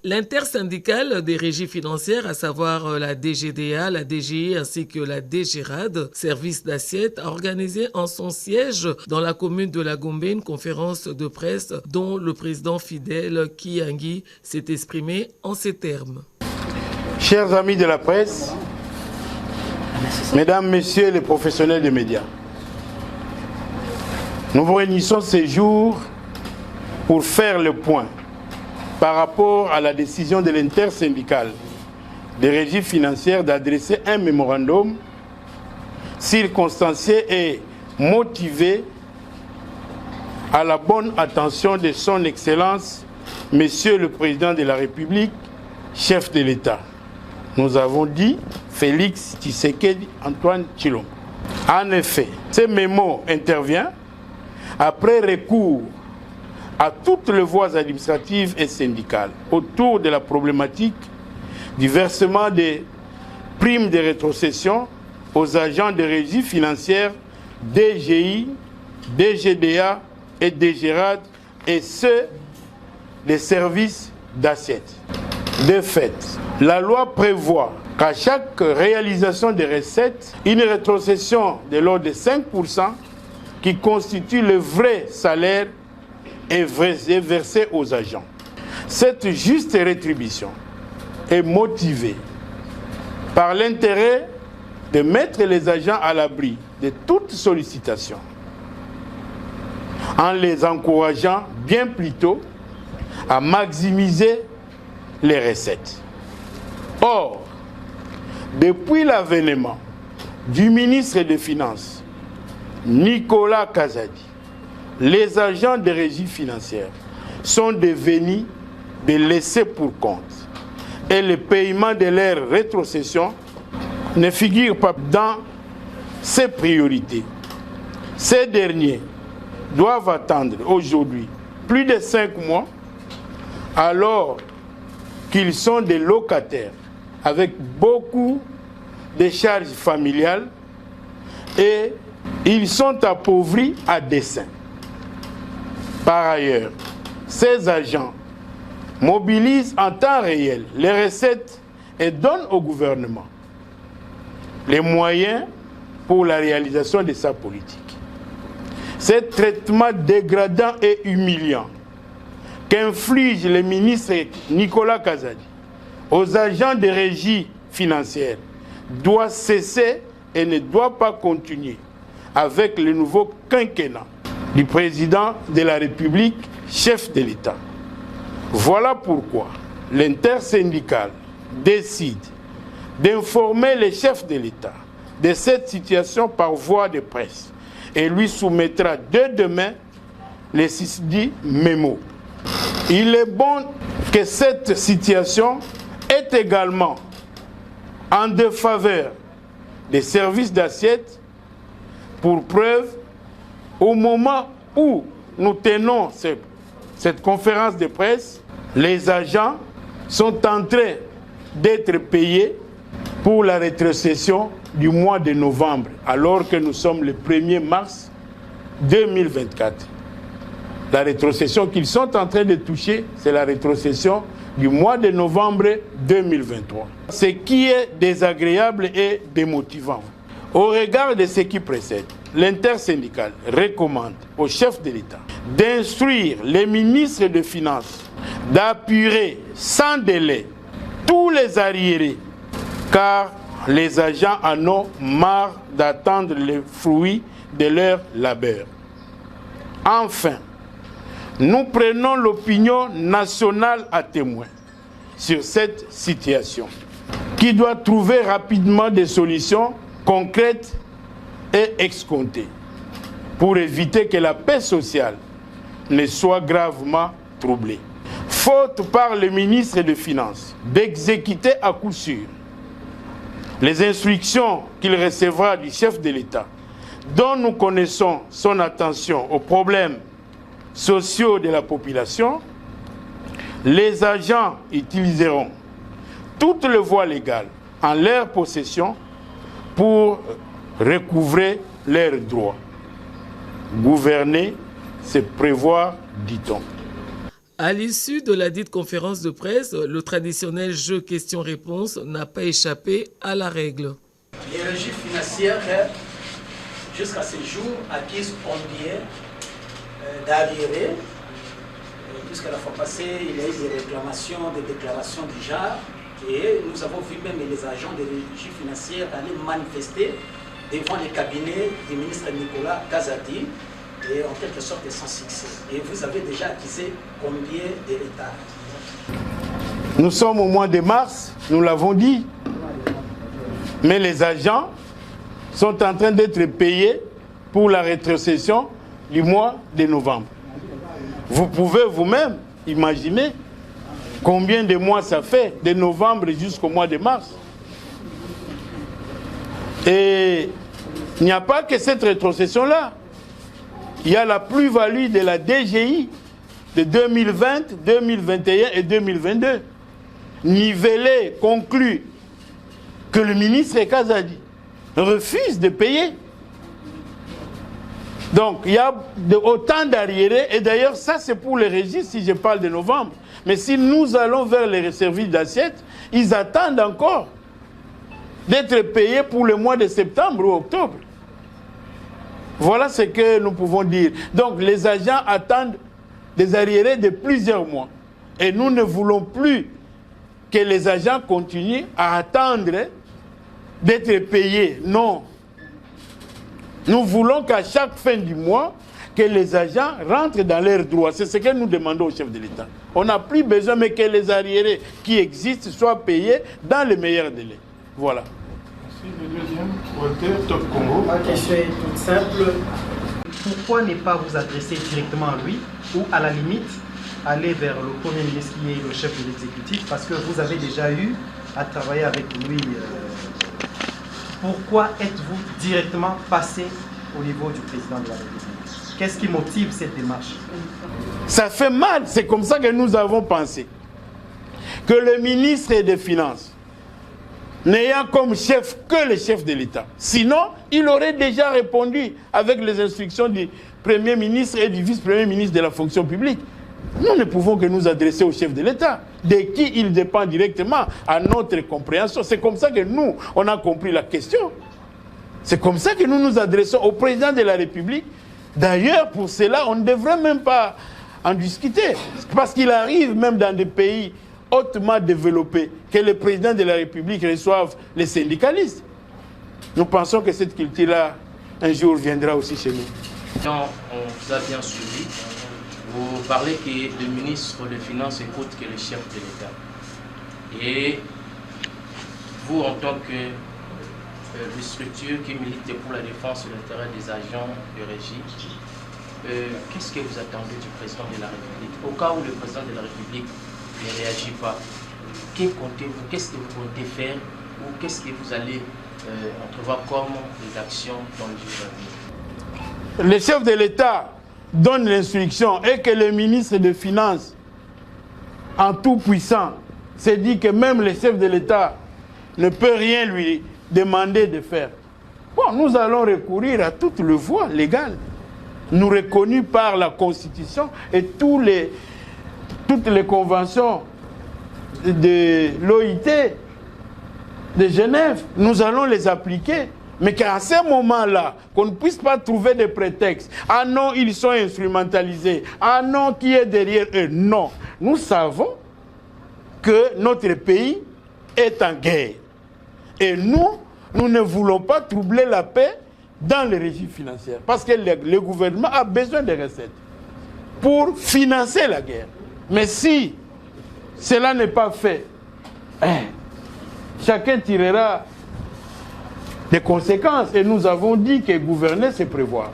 L'intersyndicale des régies financières, à savoir la DGDA, la DGI ainsi que la DGRAD, service d'assiette, a organisé en son siège dans la commune de La Gombe une conférence de presse dont le président Fidèle Kiyangui s'est exprimé en ces termes. Chers amis de la presse, mesdames, messieurs les professionnels des médias, nous vous réunissons ces jours pour faire le point par rapport à la décision de l'intersyndicale des régies financières d'adresser un mémorandum circonstancié et motivé à la bonne attention de son Excellence, Monsieur le Président de la République, chef de l'État. Nous avons dit Félix Tshisekedi Antoine Tshilombo. En effet, ce mémo intervient après recours à toutes les voies administratives et syndicales autour de la problématique du versement des primes de rétrocession aux agents de régie financière DGI, DGDA et DGRAD et ceux des services d'assiette. De fait, la loi prévoit qu'à chaque réalisation des recettes, une rétrocession de l'ordre de 5% qui constitue le vrai salaire est versée aux agents. Cette juste rétribution est motivée par l'intérêt de mettre les agents à l'abri de toute sollicitation, en les encourageant bien plutôt à maximiser les recettes. Or, depuis l'avènement du ministre des Finances, Nicolas Kazadi, les agents de régie financière sont devenus des laissés pour compte et le paiement de leurs rétrocessions ne figure pas dans ses priorités. Ces derniers doivent attendre aujourd'hui plus de 5 mois alors qu'ils sont des locataires avec beaucoup de charges familiales et ils sont appauvris à dessein. Par ailleurs, ces agents mobilisent en temps réel les recettes et donnent au gouvernement les moyens pour la réalisation de sa politique. Ce traitement dégradant et humiliant qu'inflige le ministre Nicolas Kazadi aux agents de régie financière doit cesser et ne doit pas continuer avec le nouveau quinquennat du président de la République, chef de l'État. Voilà pourquoi l'intersyndicale décide d'informer le chef de l'État de cette situation par voie de presse et lui soumettra dès demain les 6 mémos. Il est bon que cette situation est également en défaveur des services d'assiette. Pour preuve, au moment où nous tenons cette conférence de presse, les agents sont en train d'être payés pour la rétrocession du mois de novembre, alors que nous sommes le 1er mars 2024. La rétrocession qu'ils sont en train de toucher, c'est la rétrocession du mois de novembre 2023. Ce qui est désagréable et démotivant. Au regard de ce qui précède, l'intersyndicale recommande au chef de l'État d'instruire les ministres des Finances d'apurer sans délai tous les arriérés, car les agents en ont marre d'attendre les fruits de leur labeur. Enfin, nous prenons l'opinion nationale à témoin sur cette situation, qui doit trouver rapidement des solutions concrètes et escomptées pour éviter que la paix sociale ne soit gravement troublée. Faute par le ministre des Finances d'exécuter à coup sûr les instructions qu'il recevra du chef de l'État, dont nous connaissons son attention aux problèmes sociaux de la population, les agents utiliseront toutes les voies légales en leur possession pour recouvrer leurs droits. Gouverner, c'est prévoir, dit-on. À l'issue de la dite conférence de presse, le traditionnel jeu questions-réponses n'a pas échappé à la règle. Les régies financières, jusqu'à ce jour, acquisent combien d'arriérés, puisqu'à la fois passée, il y a eu des réclamations, des déclarations du genre, et nous avons vu même les agents des régies financières aller manifester devant les cabinets du ministre Nicolas Kazadi, et en quelque sorte sans succès. Et vous avez déjà acquis combien de retard? Nous sommes au mois de mars, nous l'avons dit, mais les agents sont en train d'être payés pour la rétrocession du mois de novembre. Vous pouvez vous-même imaginer combien de mois ça fait, de novembre jusqu'au mois de mars. Et il n'y a pas que cette rétrocession-là. Il y a la plus-value de la DGI de 2020, 2021 et 2022. Nivelé, conclu, que le ministre Kazadi refuse de payer. Donc, il y a autant d'arriérés, et d'ailleurs, ça c'est pour les régies si je parle de novembre. Mais si nous allons vers les services d'assiette, ils attendent encore d'être payés pour le mois de septembre ou octobre. Voilà ce que nous pouvons dire. Donc, les agents attendent des arriérés de plusieurs mois. Et nous ne voulons plus que les agents continuent à attendre d'être payés. Non. Nous voulons qu'à chaque fin du mois, que les agents rentrent dans leurs droits. C'est ce que nous demandons au chef de l'État. On n'a plus besoin, mais que les arriérés qui existent soient payés dans les meilleurs délais. Voilà. Merci. Le deuxième, Walter, Top Congo. Ma question est toute simple. Pourquoi ne pas vous adresser directement à lui ou à la limite aller vers le Premier ministre qui est le chef de l'exécutif, parce que vous avez déjà eu à travailler avec lui. Pourquoi êtes-vous directement passé au niveau du président de la République? Qu'est-ce qui motive cette démarche? Ça fait mal, c'est comme ça que nous avons pensé. Que le ministre des Finances, n'ayant comme chef que le chef de l'État, sinon il aurait déjà répondu avec les instructions du Premier ministre et du vice-premier ministre de la fonction publique. Nous ne pouvons que nous adresser au chef de l'État, de qui il dépend directement à notre compréhension. C'est comme ça que nous, on a compris la question. C'est comme ça que nous nous adressons au président de la République. D'ailleurs, pour cela, on ne devrait même pas en discuter. Parce qu'il arrive même dans des pays hautement développés que le président de la République reçoive les syndicalistes. Nous pensons que cette culture-là, un jour, viendra aussi chez nous. On vous a bien suivi. Vous parlez que le ministre des Finances écoute que le chef de l'État. Et vous, en tant que structure qui milite pour la défense de l'intérêt des agents de régie, qu'est-ce que vous attendez du président de la République? Au cas où le président de la République ne réagit pas, qu'est-ce que vous comptez faire ou qu'est-ce que vous allez entrevoir comme des actions dans le jour à venir? Le chef de l'État donne l'instruction et que le ministre des Finances, en tout puissant, s'est dit que même le chef de l'État ne peut rien lui demander de faire. Bon, nous allons recourir à toutes les voies légales, nous reconnues par la Constitution et toutes les conventions de l'OIT, de Genève. Nous allons les appliquer. Mais qu'à ce moment-là, qu'on ne puisse pas trouver de prétextes. Ah non, ils sont instrumentalisés. Ah non, qui est derrière eux? Non. Nous savons que notre pays est en guerre. Et nous ne voulons pas troubler la paix dans les régimes financiers. Parce que le gouvernement a besoin de recettes pour financer la guerre. Mais si cela n'est pas fait, chacun tirera des conséquences. Et nous avons dit que gouverner, c'est prévoir.